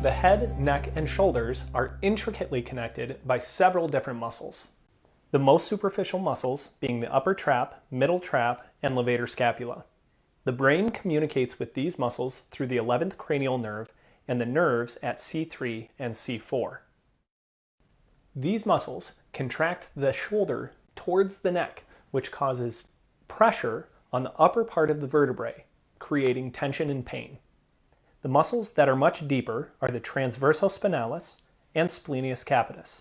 The head, neck, and shoulders are intricately connected by several different muscles. The most superficial muscles being the upper trap, middle trap, and levator scapula. The brain communicates with these muscles through the 11th cranial nerve and the nerves at C3 and C4. These muscles contract the shoulder towards the neck, which causes pressure on the upper part of the vertebrae, creating tension and pain. The muscles that are much deeper are the transversospinalis and splenius capitis.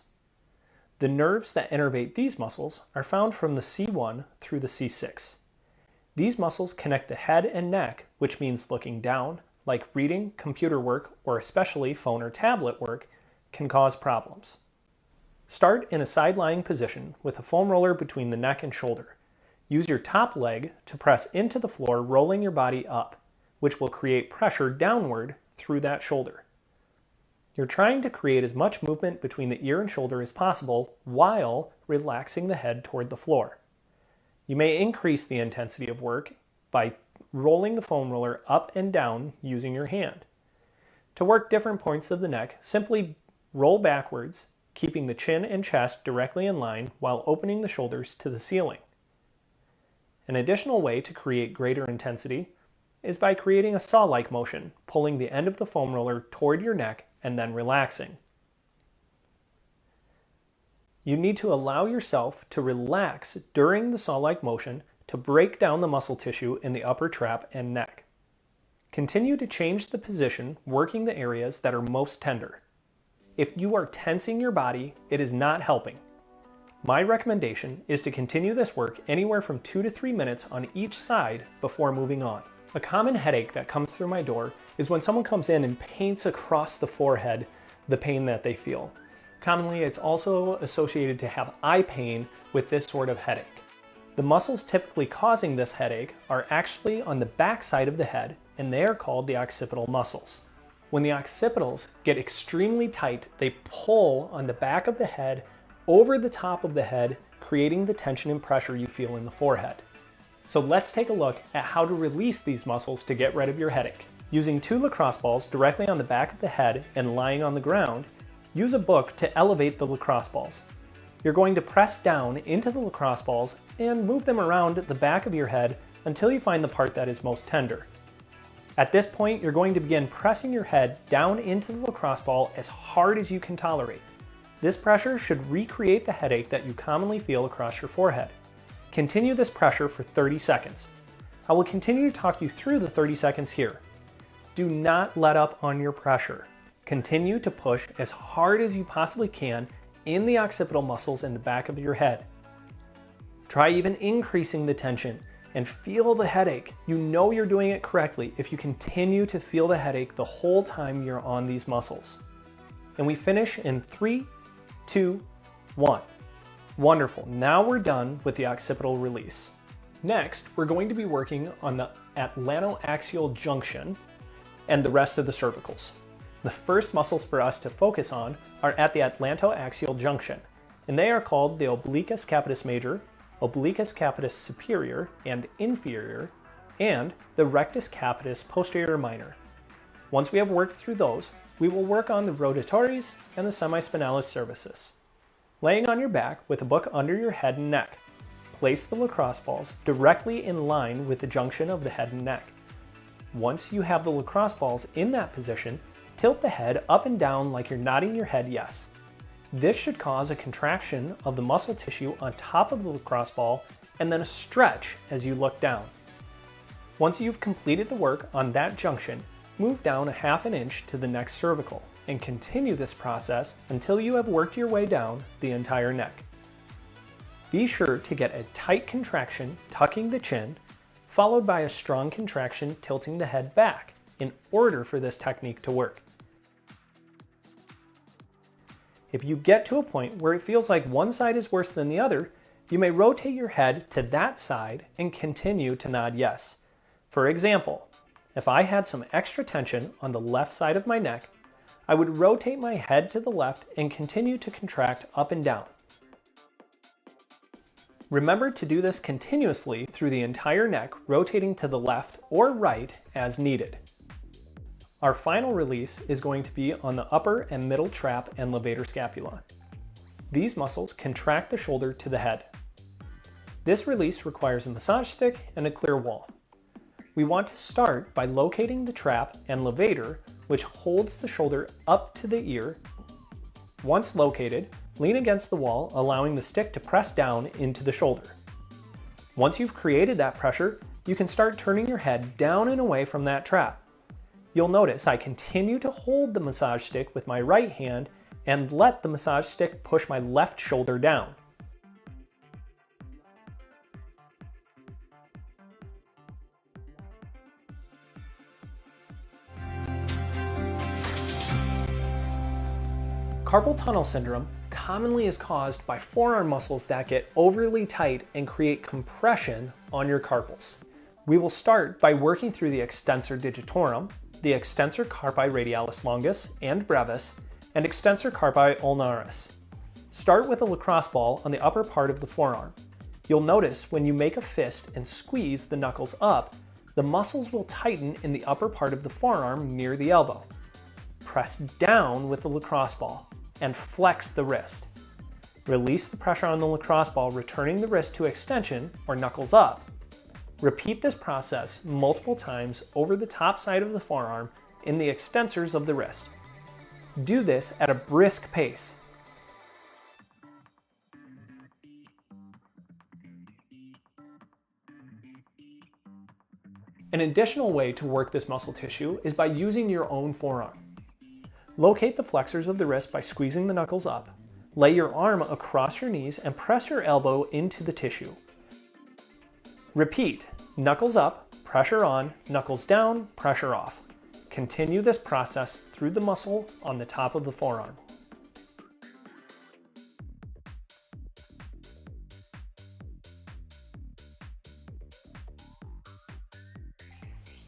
The nerves that innervate these muscles are found from the C1 through the C6. These muscles connect the head and neck, which means looking down, like reading, computer work, or especially phone or tablet work, can cause problems. Start in a side-lying position with a foam roller between the neck and shoulder. Use your top leg to press into the floor, rolling your body up, which will create pressure downward through that shoulder. You're trying to create as much movement between the ear and shoulder as possible while relaxing the head toward the floor. You may increase the intensity of work by rolling the foam roller up and down using your hand. To work different points of the neck, simply roll backwards, keeping the chin and chest directly in line while opening the shoulders to the ceiling. An additional way to create greater intensity is by creating a saw-like motion, pulling the end of the foam roller toward your neck and then relaxing. You need to allow yourself to relax during the saw-like motion to break down the muscle tissue in the upper trap and neck. Continue to change the position, working the areas that are most tender. If you are tensing your body, it is not helping. My recommendation is to continue this work anywhere from 2 to 3 minutes on each side before moving on. A common headache that comes through my door is when someone comes in and paints across the forehead the pain that they feel. Commonly, it's also associated to have eye pain with this sort of headache. The muscles typically causing this headache are actually on the back side of the head, and they are called the occipital muscles. When the occipitals get extremely tight, they pull on the back of the head over the top of the head, creating the tension and pressure you feel in the forehead. So let's take a look at how to release these muscles to get rid of your headache. Using 2 lacrosse balls directly on the back of the head and lying on the ground, use a book to elevate the lacrosse balls. You're going to press down into the lacrosse balls and move them around the back of your head until you find the part that is most tender. At this point, you're going to begin pressing your head down into the lacrosse ball as hard as you can tolerate. This pressure should recreate the headache that you commonly feel across your forehead. Continue this pressure for 30 seconds. I will continue to talk you through the 30 seconds here. Do not let up on your pressure. Continue to push as hard as you possibly can in the occipital muscles in the back of your head. Try even increasing the tension and feel the headache. You know you're doing it correctly if you continue to feel the headache the whole time you're on these muscles. And we finish in 3, 2, 1. Wonderful, now we're done with the occipital release. Next, we're going to be working on the atlantoaxial junction and the rest of the cervicals. The first muscles for us to focus on are at the atlantoaxial junction, and they are called the obliquus capitis major, obliquus capitis superior and inferior, and the rectus capitis posterior minor. Once we have worked through those, we will work on the rotatories and the semispinalis cervicis. Laying on your back with a book under your head and neck, place the lacrosse balls directly in line with the junction of the head and neck. Once you have the lacrosse balls in that position, tilt the head up and down like you're nodding your head yes. This should cause a contraction of the muscle tissue on top of the lacrosse ball and then a stretch as you look down. Once you've completed the work on that junction, move down a ½ inch to the next cervical and continue this process until you have worked your way down the entire neck. Be sure to get a tight contraction tucking the chin, followed by a strong contraction tilting the head back in order for this technique to work. If you get to a point where it feels like one side is worse than the other, you may rotate your head to that side and continue to nod yes. For example, if I had some extra tension on the left side of my neck, I would rotate my head to the left and continue to contract up and down. Remember to do this continuously through the entire neck, rotating to the left or right as needed. Our final release is going to be on the upper and middle trap and levator scapula. These muscles contract the shoulder to the head. This release requires a massage stick and a clear wall. We want to start by locating the trap and levator, which holds the shoulder up to the ear. Once located, lean against the wall, allowing the stick to press down into the shoulder. Once you've created that pressure, you can start turning your head down and away from that trap. You'll notice I continue to hold the massage stick with my right hand and let the massage stick push my left shoulder down. Carpal tunnel syndrome commonly is caused by forearm muscles that get overly tight and create compression on your carpals. We will start by working through the extensor digitorum, the extensor carpi radialis longus and brevis, and extensor carpi ulnaris. Start with a lacrosse ball on the upper part of the forearm. You'll notice when you make a fist and squeeze the knuckles up, the muscles will tighten in the upper part of the forearm near the elbow. Press down with the lacrosse ball and flex the wrist. Release the pressure on the lacrosse ball, returning the wrist to extension or knuckles up. Repeat this process multiple times over the top side of the forearm in the extensors of the wrist. Do this at a brisk pace. An additional way to work this muscle tissue is by using your own forearm. Locate the flexors of the wrist by squeezing the knuckles up. Lay your arm across your knees and press your elbow into the tissue. Repeat, knuckles up, pressure on, knuckles down, pressure off. Continue this process through the muscle on the top of the forearm.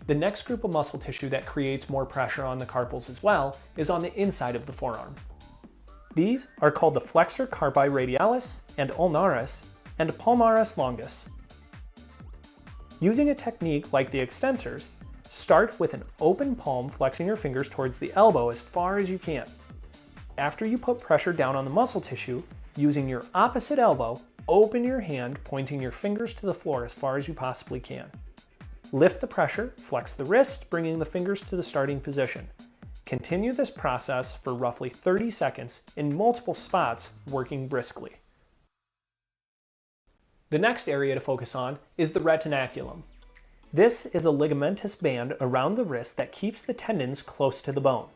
The next group of muscle tissue that creates more pressure on the carpals as well is on the inside of the forearm. These are called the flexor carpi radialis and ulnaris and palmaris longus. Using a technique like the extensors, start with an open palm, flexing your fingers towards the elbow as far as you can. After you put pressure down on the muscle tissue, using your opposite elbow, open your hand, pointing your fingers to the floor as far as you possibly can. Lift the pressure, flex the wrist, bringing the fingers to the starting position. Continue this process for roughly 30 seconds in multiple spots, working briskly. The next area to focus on is the retinaculum. This is a ligamentous band around the wrist that keeps the tendons close to the bone.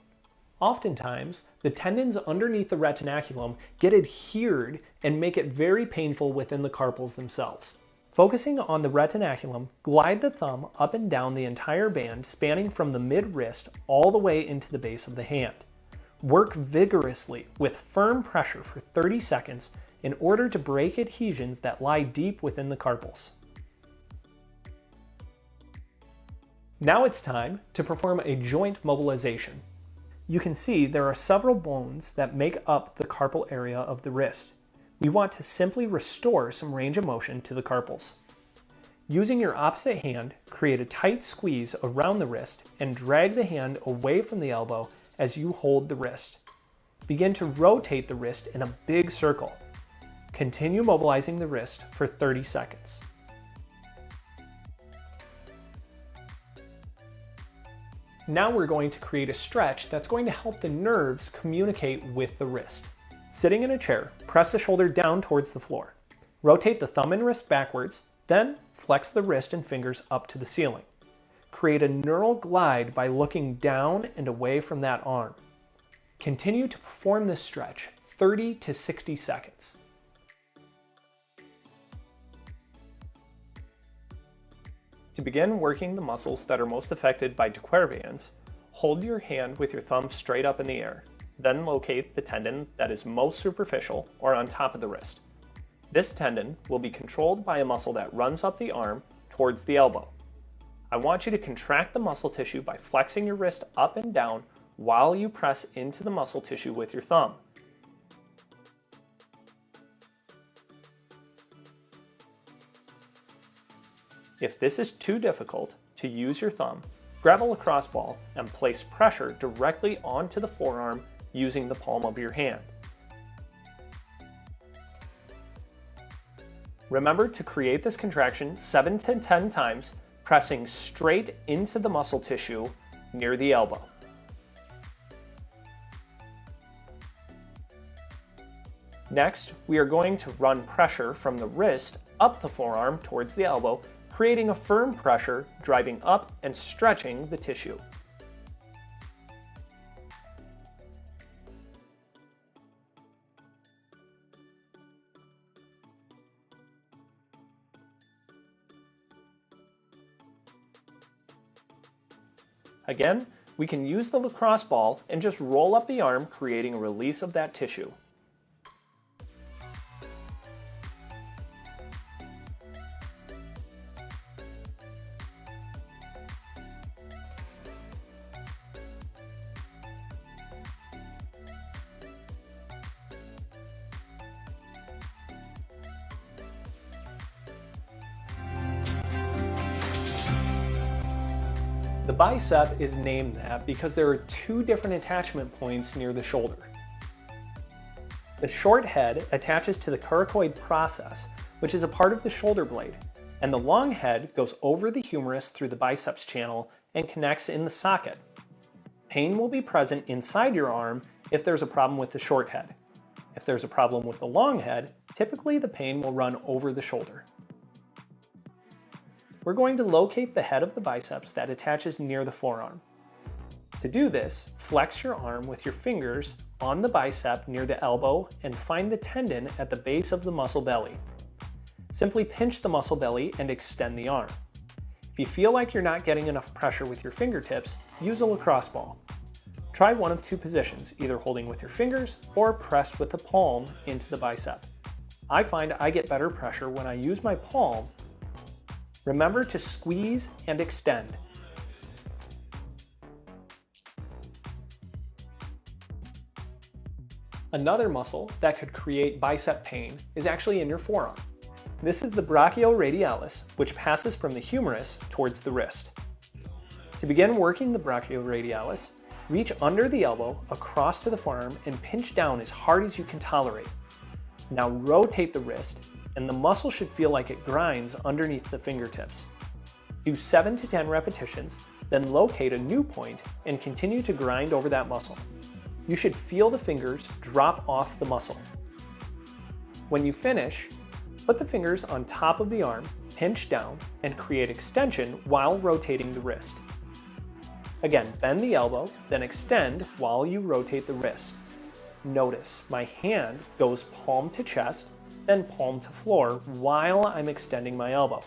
Oftentimes, the tendons underneath the retinaculum get adhered and make it very painful within the carpals themselves. Focusing on the retinaculum, glide the thumb up and down the entire band, spanning from the mid-wrist all the way into the base of the hand. Work vigorously with firm pressure for 30 seconds in order to break adhesions that lie deep within the carpals. Now it's time to perform a joint mobilization. You can see there are several bones that make up the carpal area of the wrist. We want to simply restore some range of motion to the carpals. Using your opposite hand, create a tight squeeze around the wrist and drag the hand away from the elbow as you hold the wrist. Begin to rotate the wrist in a big circle. Continue mobilizing the wrist for 30 seconds. Now we're going to create a stretch that's going to help the nerves communicate with the wrist. Sitting in a chair, press the shoulder down towards the floor. Rotate the thumb and wrist backwards, then flex the wrist and fingers up to the ceiling. Create a neural glide by looking down and away from that arm. Continue to perform this stretch 30 to 60 seconds. To begin working the muscles that are most affected by de Quervains, hold your hand with your thumb straight up in the air. Then locate the tendon that is most superficial or on top of the wrist. This tendon will be controlled by a muscle that runs up the arm towards the elbow. I want you to contract the muscle tissue by flexing your wrist up and down while you press into the muscle tissue with your thumb. If this is too difficult to use your thumb, Grab a lacrosse ball and place pressure directly onto the forearm using the palm of your hand. Remember to create this contraction 7 to 10 times, pressing straight into the muscle tissue near the elbow. Next, we are going to run pressure from the wrist up the forearm towards the elbow, creating a firm pressure, driving up and stretching the tissue. Again, we can use the lacrosse ball and just roll up the arm, creating a release of that tissue. The bicep is named that because there are two different attachment points near the shoulder. The short head attaches to the coracoid process, which is a part of the shoulder blade, and the long head goes over the humerus through the biceps channel and connects in the socket. Pain will be present inside your arm if there's a problem with the short head. If there's a problem with the long head, typically the pain will run over the shoulder. We're going to locate the head of the biceps that attaches near the forearm. To do this, flex your arm with your fingers on the bicep near the elbow and find the tendon at the base of the muscle belly. Simply pinch the muscle belly and extend the arm. If you feel like you're not getting enough pressure with your fingertips, use a lacrosse ball. Try one of two positions, either holding with your fingers or pressed with the palm into the bicep. I find I get better pressure when I use my palm. Remember to squeeze and extend. Another muscle that could create bicep pain is actually in your forearm. This is the brachioradialis, which passes from the humerus towards the wrist. To begin working the brachioradialis, reach under the elbow across to the forearm and pinch down as hard as you can tolerate. Now rotate the wrist, and the muscle should feel like it grinds underneath the fingertips. Do 7 to 10 repetitions, then locate a new point and continue to grind over that muscle. You should feel the fingers drop off the muscle. When you finish, put the fingers on top of the arm, pinch down, and create extension while rotating the wrist. Again, bend the elbow, then extend while you rotate the wrist. Notice my hand goes palm to chest, then palm to floor while I'm extending my elbow.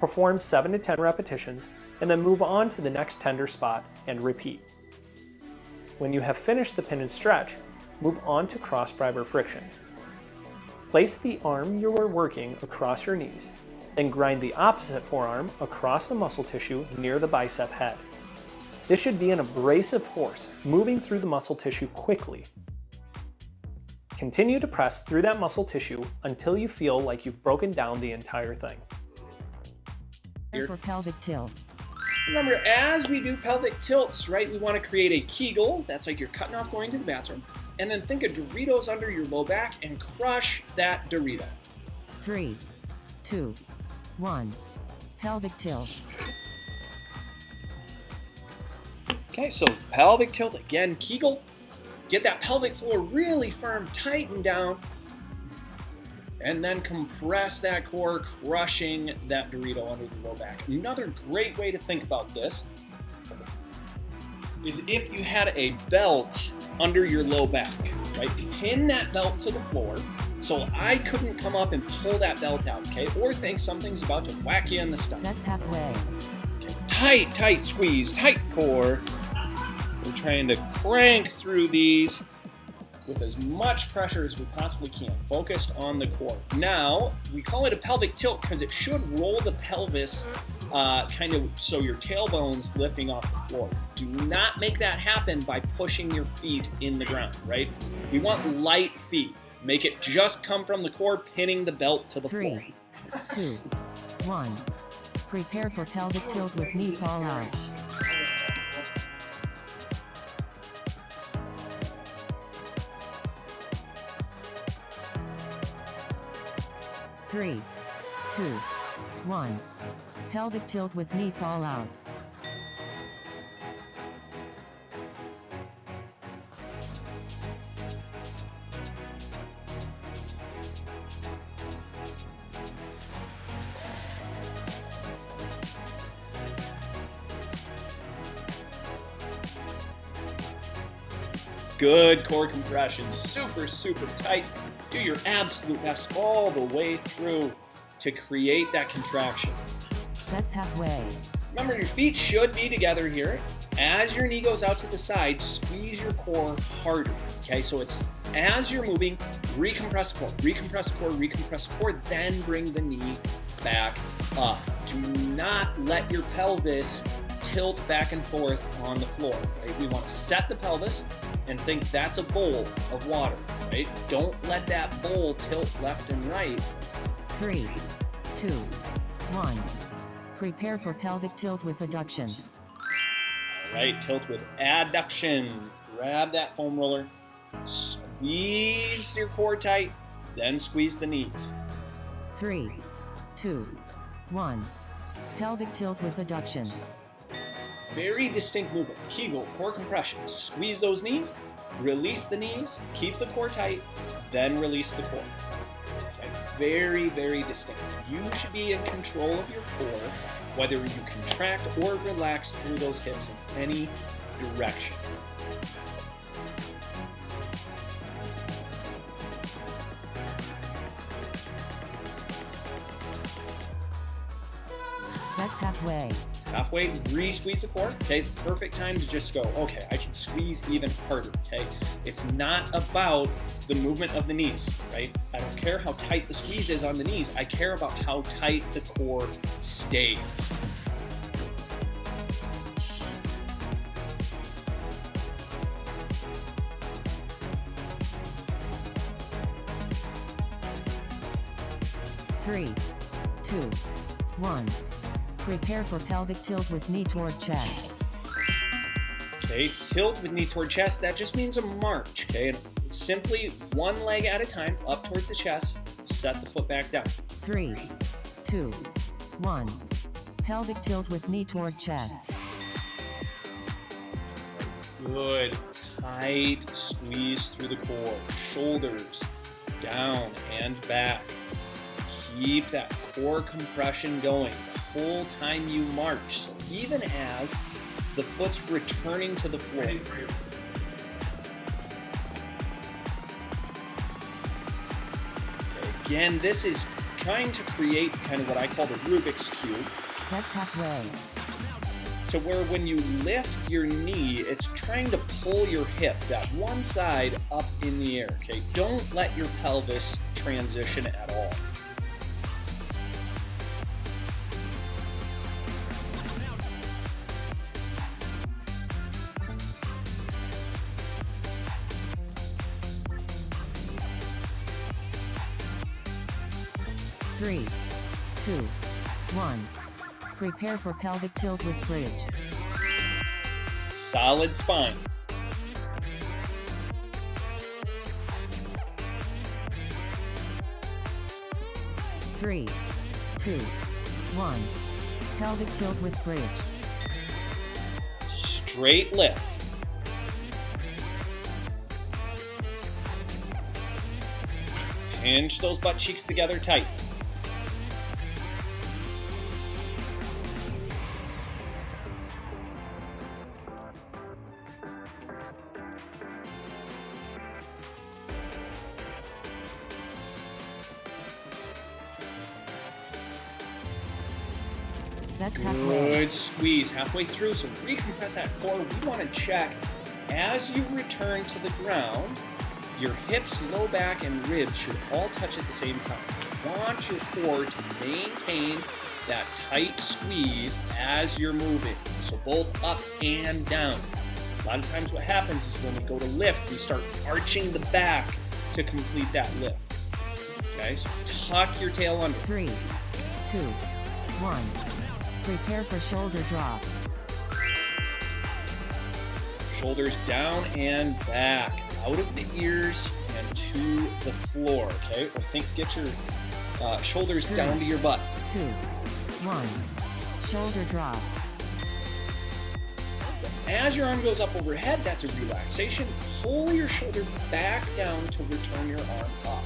Perform 7 to 10 repetitions and then move on to the next tender spot and repeat. When you have finished the pin and stretch, move on to cross fiber friction. Place the arm you are working across your knees, then grind the opposite forearm across the muscle tissue near the bicep head. This should be an abrasive force, moving through the muscle tissue quickly. Continue to press through that muscle tissue until you feel like you've broken down the entire thing. For pelvic tilt. Remember, as we do pelvic tilts, right, we want to create a Kegel. That's like you're cutting off going to the bathroom. And then think of Doritos under your low back and crush that Dorito. 3, 2, 1. Pelvic tilt. Okay, so pelvic tilt again, Kegel. Get that pelvic floor really firm, tighten down, and then compress that core, crushing that Dorito under the low back. Another great way to think about this is if you had a belt under your low back, right? Pin that belt to the floor so I couldn't come up and pull that belt out, okay? Or think something's about to whack you in the stomach. That's halfway. Okay. Tight, tight squeeze, tight core. We're trying to crank through these with as much pressure as we possibly can, focused on the core. Now, we call it a pelvic tilt because it should roll the pelvis kind of so your tailbone's lifting off the floor. Do not make that happen by pushing your feet in the ground, right? We want light feet. Make it just come from the core, pinning the belt to the floor. 3, 2, 1. Prepare for pelvic tilt with knee fall out. 3, 2, 1. Pelvic tilt with knee fall out. Good core compression, super, super tight. Do your absolute best all the way through to create that contraction. That's halfway. Remember, your feet should be together here. As your knee goes out to the side, squeeze your core harder, okay? So it's as you're moving, recompress the core, recompress the core, recompress the core, then bring the knee back up. Do not let your pelvis tilt back and forth on the floor, right? We want to set the pelvis and think that's a bowl of water, right? Don't let that bowl tilt left and right. 3, 2, 1. Prepare for pelvic tilt with adduction. All right, tilt with adduction. Grab that foam roller, squeeze your core tight, then squeeze the knees. 3, 2, 1. Pelvic tilt with adduction. Very distinct movement. Kegel, core compression. Squeeze those knees, release the knees, keep the core tight, then release the core. Okay. Very, very distinct. You should be in control of your core, whether you contract or relax through those hips in any direction. That's halfway. Halfway, re-squeeze the core. Okay, the perfect time to just go, okay, I can squeeze even harder, okay? It's not about the movement of the knees, right? I don't care how tight the squeeze is on the knees. I care about how tight the core stays. Three, 2, 1. Prepare for pelvic tilt with knee toward chest. Okay, tilt with knee toward chest, that just means a march, okay? And simply one leg at a time, up towards the chest, set the foot back down. 3, 2, 1. Pelvic tilt with knee toward chest. Good, tight squeeze through the core, shoulders down and back. Keep that core compression going the whole time you march. So even as the foot's returning to the floor. Okay, again, this is trying to create kind of what I call the Rubik's Cube. That's halfway. To where when you lift your knee, it's trying to pull your hip, that one side, up in the air, okay? Don't let your pelvis transition at all. Three, 2, 1. Prepare for pelvic tilt with bridge. Solid spine. Three, 2, 1. Pelvic tilt with bridge. Straight lift. Pinch those butt cheeks together tight. That's halfway. Good squeeze halfway through, so recompress that core. We want to check as you return to the ground, your hips, low back, and ribs should all touch at the same time. You want your core to maintain that tight squeeze as you're moving, so both up and down. A lot of times what happens is when we go to lift, we start arching the back to complete that lift. Okay, so tuck your tail under. 3, 2, 1. Prepare for shoulder drops. Shoulders down and back, out of the ears and to the floor, okay? Or get your shoulders down to your butt. 2, 1. Shoulder drop. As your arm goes up overhead, that's a relaxation. Pull your shoulder back down to return your arm up.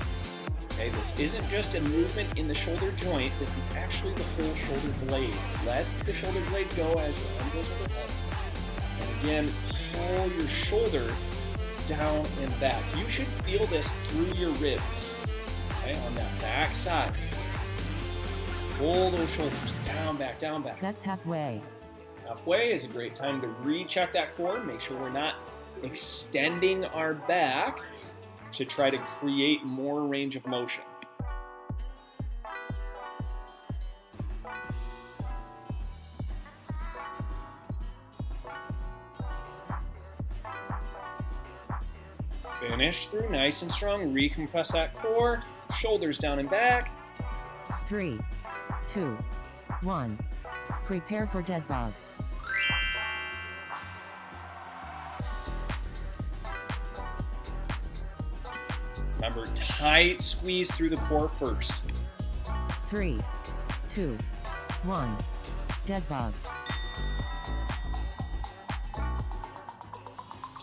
Okay, this isn't just a movement in the shoulder joint, this is actually the whole shoulder blade. Let the shoulder blade go as your arm goes overhead. And again, pull your shoulder down and back. You should feel this through your ribs, okay, on that back side. Pull those shoulders down, back, down, back. That's halfway. Halfway is a great time to recheck that core, make sure we're not extending our back to try to create more range of motion. Finish through nice and strong, recompress that core, shoulders down and back. 3, 2, 1. Prepare for dead bug. Remember, tight squeeze through the core first. 3, 2, 1. Dead bug.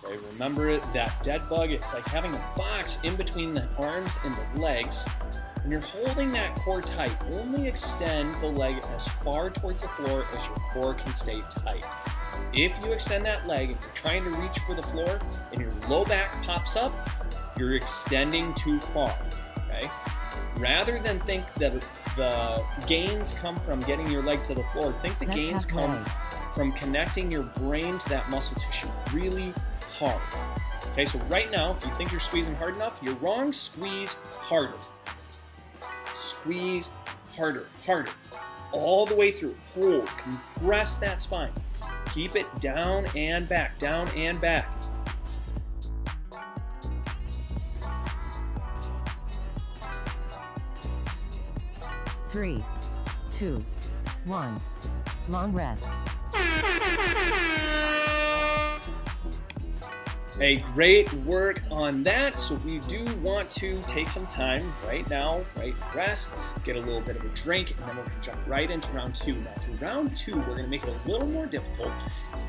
Okay, remember that dead bug, it's like having a box in between the arms and the legs. When you're holding that core tight, only extend the leg as far towards the floor as your core can stay tight. If you extend that leg and you're trying to reach for the floor and your low back pops up, you're extending too far, okay? Rather than think that the gains come from getting your leg to the floor, think the gains come from connecting your brain to that muscle tissue really hard. Okay, so right now, if you think you're squeezing hard enough, you're wrong. Squeeze harder. Squeeze harder, harder. All the way through. Hold, compress that spine. Keep it down and back, down and back. 3, 2, 1. Long rest. Hey, great work on that. So we do want to take some time right now, right? Rest, get a little bit of a drink, and then we're gonna jump right into round 2. Now for round 2, we're gonna make it a little more difficult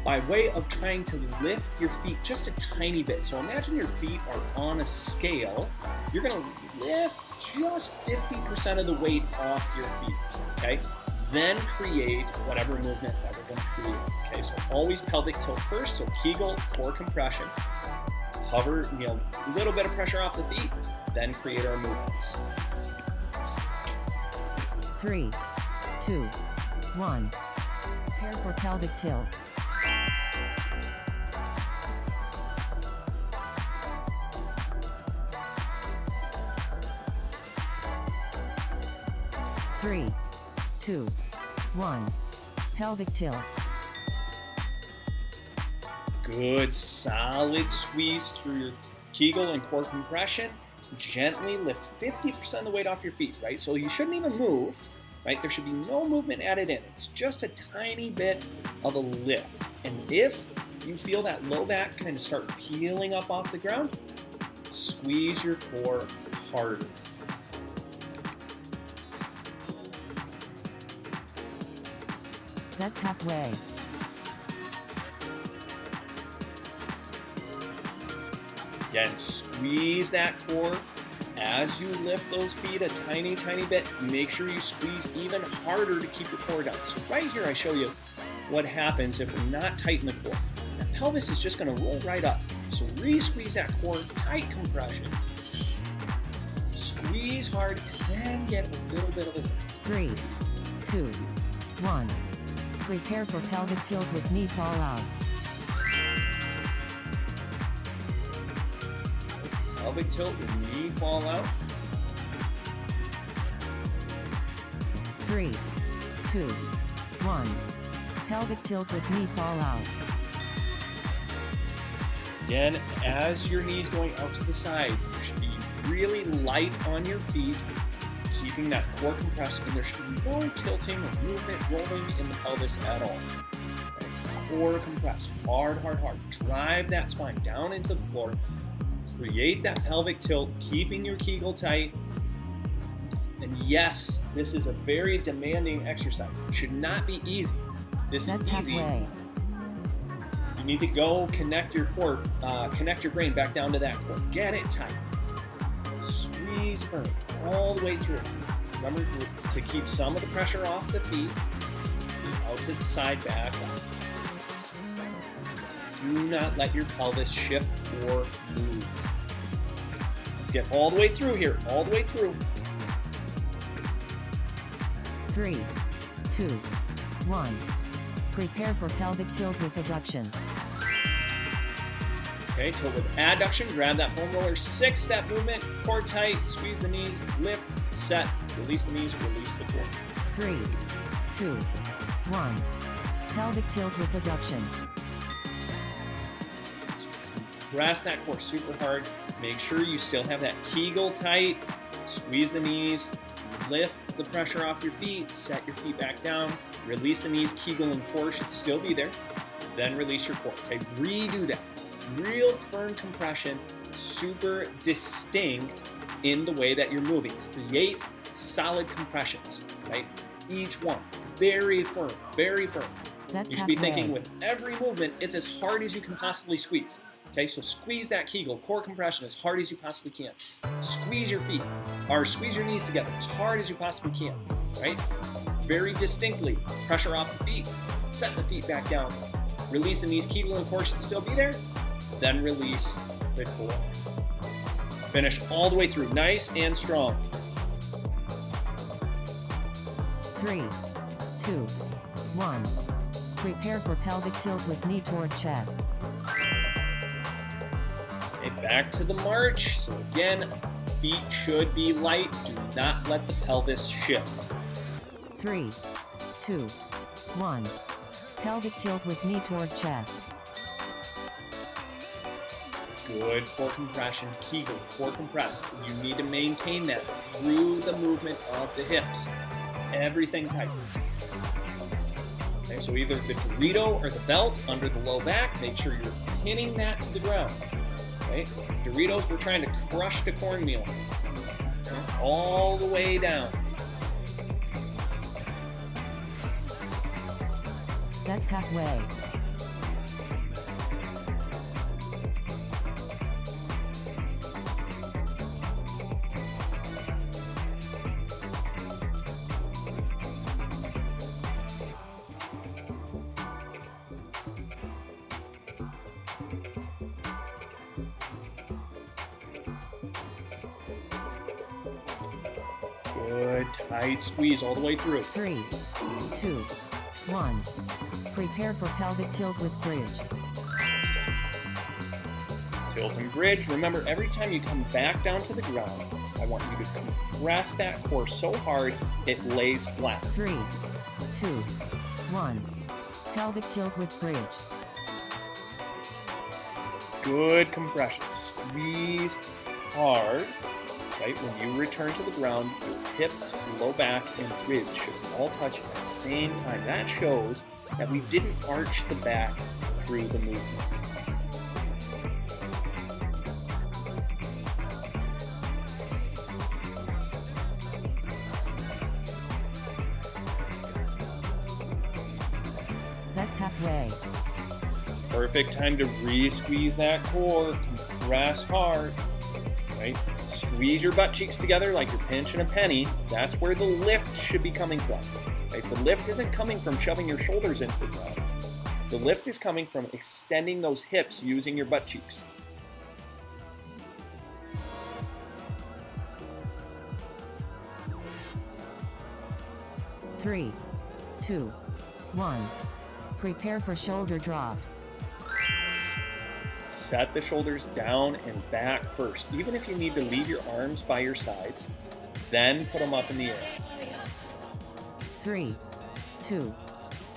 by way of trying to lift your feet just a tiny bit. So imagine your feet are on a scale. You're gonna lift just 50% of the weight off your feet, okay? Then create whatever movement that we're gonna create, okay? So always pelvic tilt first, so Kegel, core compression. Hover, a little bit of pressure off the feet, then create our movements. 3, 2, 1. Prepare for pelvic tilt. Three, 2, 1. Pelvic tilt. Good, solid squeeze through your Kegel and core compression. Gently lift 50% of the weight off your feet, right? So you shouldn't even move, right? There should be no movement added in. It's just a tiny bit of a lift. And if you feel that low back kind of start peeling up off the ground, squeeze your core harder. That's halfway. Again, squeeze that core as you lift those feet a tiny, tiny bit. Make sure you squeeze even harder to keep your core down. So right here, I show you what happens if we're not tight in the core. The pelvis is just gonna roll right up. So re-squeeze that core, tight compression. Squeeze hard, and then get a little bit of a lift. 3, 2, 1. Prepare for pelvic tilt with knee fall out. Pelvic tilt with knee fall out. 3, 2, 1. Pelvic tilt with knee fall out. Again, as your knee's going out to the side, you should be really light on your feet, keeping that core compressed, and there should be no tilting or movement rolling in the pelvis at all. Okay. Core compressed, hard, hard, hard. Drive that spine down into the floor. Create that pelvic tilt, keeping your Kegel tight. And yes, this is a very demanding exercise. It should not be easy. This That's is easy. halfway. You need to go connect your core, connect your brain back down to that core. Get it tight. Squeeze firm all the way through. Remember to keep some of the pressure off the feet, out to the side, back up. Do not let your pelvis shift or move. Let's get all the way through here, all the way through. 3, 2, 1. Prepare for pelvic tilt with adduction. Okay, tilt with adduction, grab that foam roller, 6-step movement, core tight, squeeze the knees, lift, set, release the knees, release the core. 3, 2, 1. Pelvic tilt with adduction. Press that core super hard. Make sure you still have that Kegel tight. Squeeze the knees, lift the pressure off your feet, set your feet back down, release the knees, Kegel and core should still be there. Then release your core. Okay, redo that. Real firm compression, super distinct in the way that you're moving. Create solid compressions, right? Each one, very firm, very firm. That's You should be halfway. thinking with every movement, it's as hard as you can possibly squeeze. Okay, so squeeze that Kegel, core compression as hard as you possibly can. Squeeze your feet, or squeeze your knees together as hard as you possibly can, right? Very distinctly, pressure off the feet, set the feet back down. Release the knees, Kegel and core should still be there. Then release the core. Finish all the way through, nice and strong. 3, 2, 1. Prepare for pelvic tilt with knee toward chest. Okay, back to the march. So again, feet should be light. Do not let the pelvis shift. 3, 2, 1. Pelvic tilt with knee toward chest. Good core compression, Kegel, core compressed. You need to maintain that through the movement of the hips. Everything tight. Okay, so either the Dorito or the belt under the low back, make sure you're pinning that to the ground. Okay? Doritos, we're trying to crush the cornmeal. Okay? All the way down. That's halfway. Good, tight squeeze all the way through. 3, 2, 1. Prepare for pelvic tilt with bridge. Tilt and bridge. Remember, every time you come back down to the ground, I want you to compress that core so hard it lays flat. 3, 2, 1. Pelvic tilt with bridge. Good compression. Squeeze hard. Right? When you return to the ground, your hips, low back, and ribs should all touch at the same time. That shows that we didn't arch the back through the movement. That's halfway. Perfect time to re-squeeze that core. Compress hard. Right? Squeeze your butt cheeks together like you're pinching a penny. That's where the lift should be coming from. Right? The lift isn't coming from shoving your shoulders into the ground. The lift is coming from extending those hips using your butt cheeks. Three, 2, 1. Prepare for shoulder drops. Set the shoulders down and back first. Even if you need to leave your arms by your sides, then put them up in the air. 3, 2,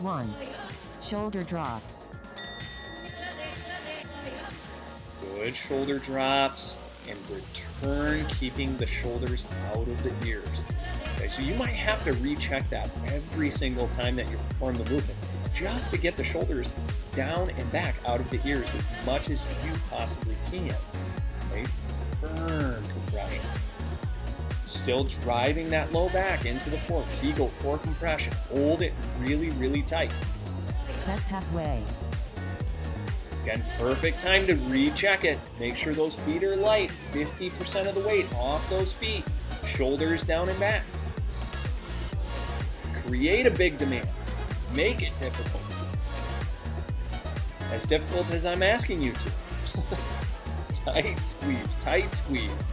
1. Shoulder drop. Good shoulder drops and return keeping the shoulders out of the ears. Okay, so you might have to recheck that every single time that you perform the movement just to get the shoulders down and back out of the ears as much as you possibly can. Right? Firm compression. Still driving that low back into the floor. Kegel core compression. Hold it really, really tight. That's halfway. Again, perfect time to recheck it. Make sure those feet are light. 50% of the weight off those feet. Shoulders down and back. Create a big demand. Make it difficult. As difficult as I'm asking you to. Tight squeeze, tight squeeze.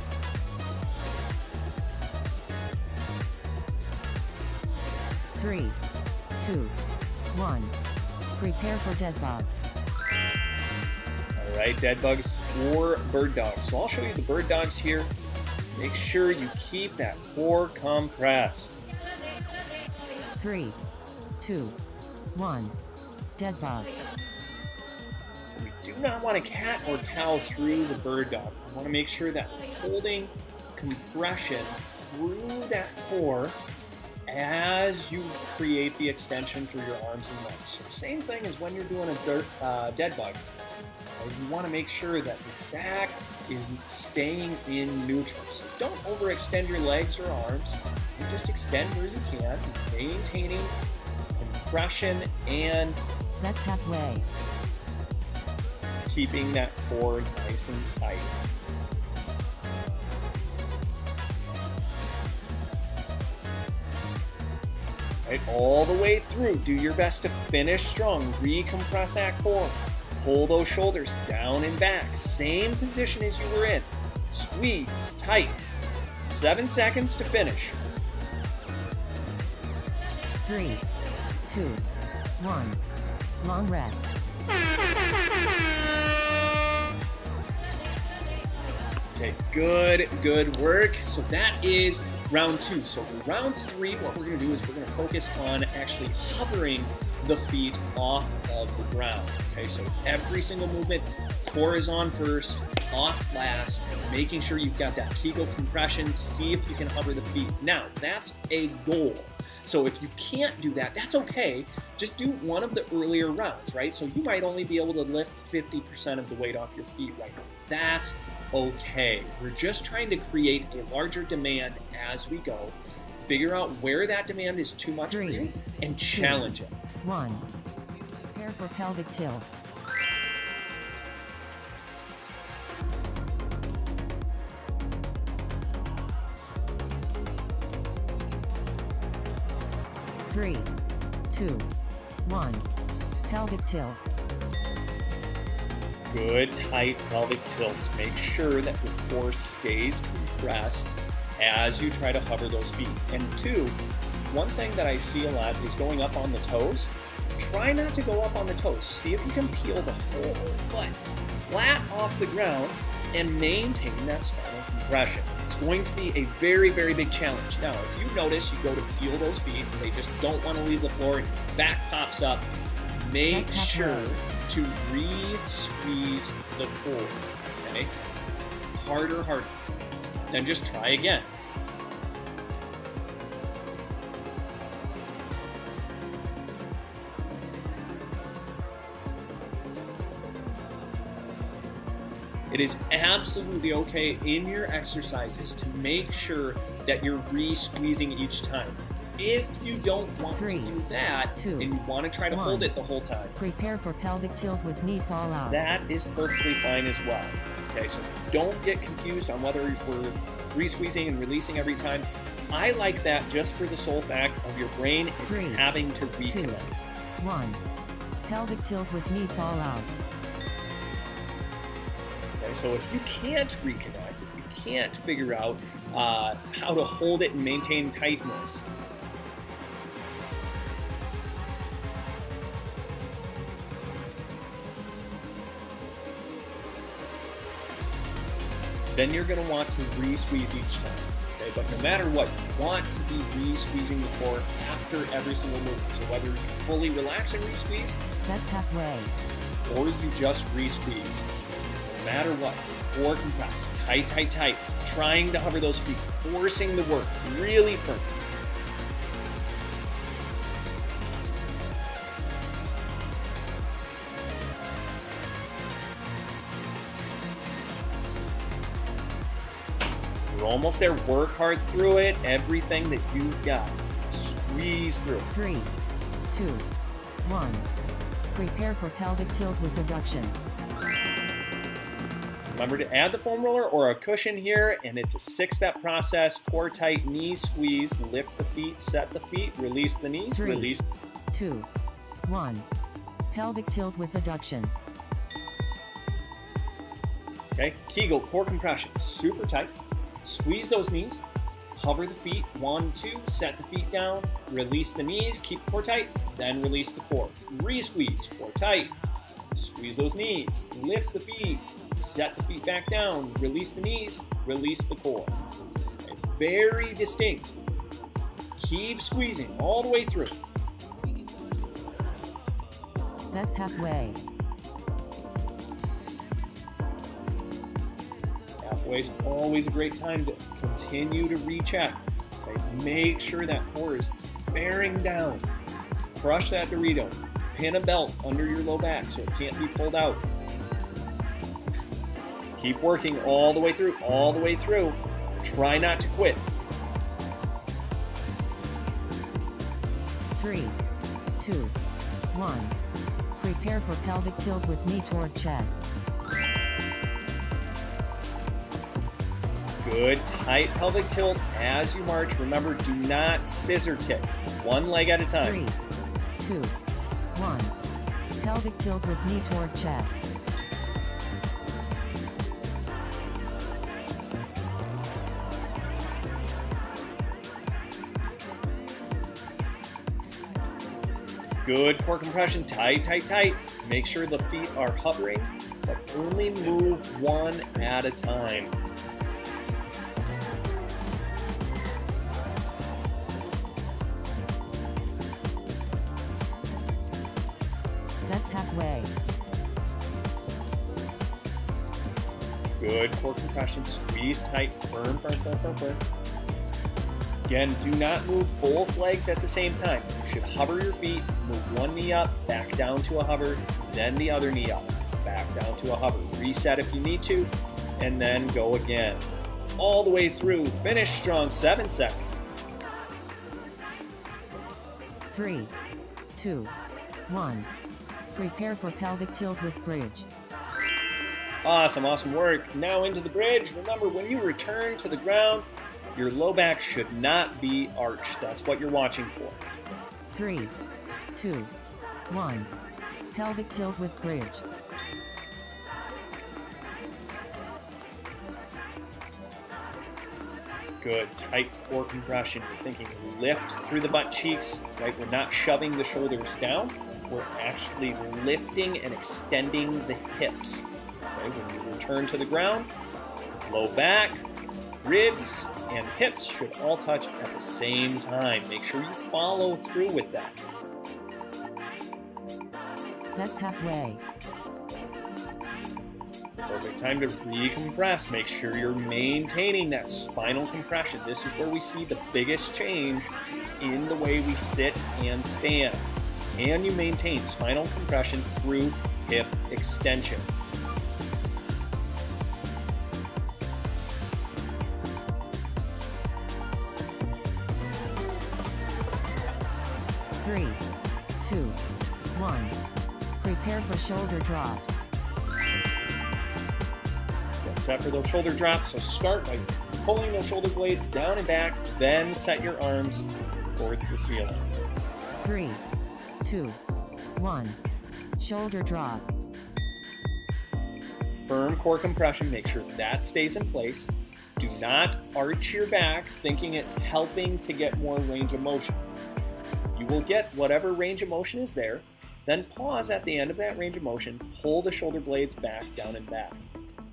Three, two, one. Prepare for dead bug. All right, dead bugs or bird dogs. So I'll show you the bird dogs here. Make sure you keep that core compressed. 3, 2, 1. Dead bug. We do not want to cat or cow through the bird dog. We want to make sure that we're holding compression through that core as you create the extension through your arms and legs. So same thing as when you're doing a dead bug. You want to make sure that your back is staying in neutral. So don't overextend your legs or arms. You just extend where you can, maintaining compression and That's halfway. keeping that core nice and tight. Right, all the way through. Do your best to finish strong. Recompress that core. Pull those shoulders down and back. Same position as you were in. Squeeze tight. 7 seconds to finish. 3, 2, 1. Long rest. Okay, good work. So that is round 2. So for round 3, what we're going to do is we're going to focus on actually hovering the feet off of the ground. Okay, so every single movement, core is on first, off last, making sure you've got that Kegel compression. See if you can hover the feet. Now, that's a goal. So if you can't do that, that's okay. Just do one of the earlier rounds, right? So you might only be able to lift 50% of the weight off your feet right now. That's okay. We're just trying to create a larger demand as we go. Figure out where that demand is too much for you and challenge it. 1. Prepare for pelvic tilt. Three, 2, 1. Pelvic tilt. Good tight pelvic tilts. Make sure that your core stays compressed as you try to hover those feet. And 2, one thing that I see a lot is going up on the toes. Try not to go up on the toes. See if you can peel the whole foot flat off the ground and maintain that spinal compression. It's going to be a very, very big challenge. Now, if you notice you go to peel those feet and they just don't want to leave the floor and your back pops up, make sure to re-squeeze the core, okay? Harder. Then just try again. It is absolutely okay in your exercises to make sure that you're re-squeezing each time. If you don't want to do that, 2, and you want to try to 1. hold it the whole time, Prepare for pelvic tilt with knee fall out. that is perfectly fine as well. Okay, so don't get confused on whether we're re-squeezing and releasing every time. I like that just for the sole fact of your brain is 3, having to 2, reconnect. 1. Pelvic tilt with knee fall out. Okay, so if you can't reconnect, if you can't figure out how to hold it and maintain tightness, then you're going to want to re-squeeze each time. Okay, but no matter what, you want to be re-squeezing the core after every single move. So whether you fully relax and re-squeeze, That's halfway. or you just re-squeeze, no matter what, core compressed, tight, trying to hover those feet, forcing the work really firm. You're almost there. Work hard through it. Everything that you've got. Squeeze through. 3, 2, 1. Prepare for pelvic tilt with adduction. Remember to add the foam roller or a cushion here, and it's a 6-step process. Core tight, knees squeeze, lift the feet, set the feet, release the knees, 3, release. 2, 1. Pelvic tilt with adduction. Okay, Kegel, core compression, super tight. Squeeze those knees, hover the feet, 1, 2, set the feet down, release the knees, keep the core tight, then release the core. Re-squeeze, core tight, squeeze those knees, lift the feet, set the feet back down, release the knees, release the core. Okay, very distinct. Keep squeezing all the way through. That's halfway. Halfway is always a great time to continue to recheck. Okay? Make sure that core is bearing down. Crush that Dorito. Pin a belt under your low back so it can't be pulled out. Keep working all the way through, all the way through. Try not to quit. 3, 2, 1. Prepare for pelvic tilt with knee toward chest. Good, tight pelvic tilt as you march. Remember, do not scissor kick. One leg at a time. 3, 2, 1. Pelvic tilt with knee toward chest. Good core compression, tight, tight, tight. Make sure the feet are hovering, but only move one at a time. That's halfway. Good core compression, squeeze tight, firm, firm, firm, firm, firm. Again, do not move both legs at the same time. You should hover your feet, move one knee up, back down to a hover, then the other knee up, back down to a hover. Reset if you need to, and then go again. All the way through, finish strong, 7 seconds. 3, 2, 1. Prepare for pelvic tilt with bridge. Awesome, awesome work. Now into the bridge. Remember, when you return to the ground, your low back should not be arched. That's what you're watching for. 3, 2, 1. Pelvic tilt with bridge. Good, tight core compression. You're thinking lift through the butt cheeks, right? We're not shoving the shoulders down. We're actually lifting and extending the hips. Okay, when you return to the ground, low back, ribs, and hips should all touch at the same time. Make sure you follow through with that. That's halfway. Perfect time to recompress. Make sure you're maintaining that spinal compression. This is where we see the biggest change in the way we sit and stand. Can you maintain spinal compression through hip extension? Three, 2, 1. Prepare for shoulder drops. Get set for those shoulder drops. So start by pulling those shoulder blades down and back, then set your arms towards the ceiling. 3, 2, 1. Shoulder drop. Firm core compression. Make sure that stays in place. Do not arch your back thinking it's helping to get more range of motion. You will get whatever range of motion is there, then pause at the end of that range of motion, pull the shoulder blades back, down and back.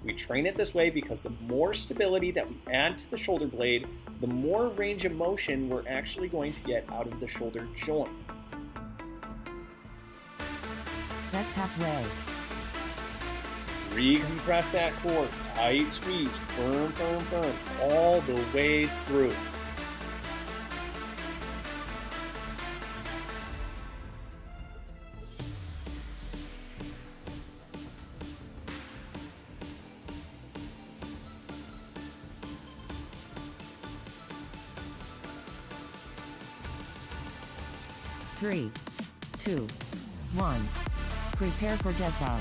We train it this way because the more stability that we add to the shoulder blade, the more range of motion we're actually going to get out of the shoulder joint. That's halfway. Recompress that core, tight squeeze, firm, firm, firm, all the way through. 3, 2, 1. Prepare for dead bug.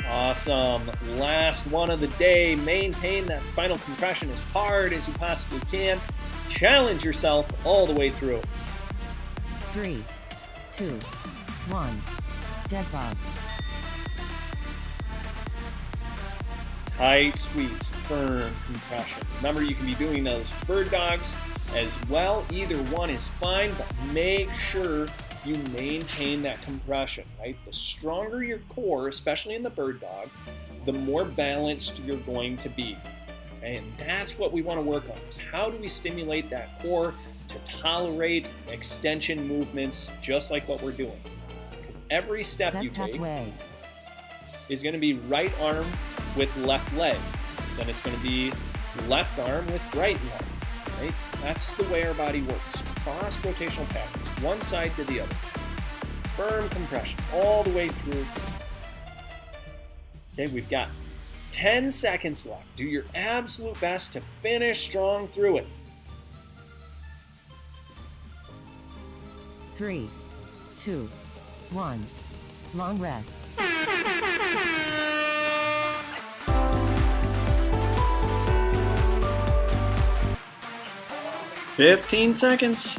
Awesome. Last one of the day. Maintain that spinal compression as hard as you possibly can. Challenge yourself all the way through. 3, 2, 1. Dead bug. Tight squeeze, firm compression. Remember, you can be doing those bird dogs as well. Either one is fine, but make sure you maintain that compression, right? The stronger your core, especially in the bird dog, the more balanced you're going to be. And that's what we want to work on, is how do we stimulate that core to tolerate extension movements just like what we're doing. Because every step you That's take halfway. is going to be right arm with left leg. Then it's going to be left arm with right leg, right? That's the way our body works. Cross rotational patterns, one side to the other. Firm compression all the way through. Okay, we've got 10 seconds left. Do your absolute best to finish strong through it. 3, 2, 1. Long rest. 15 seconds.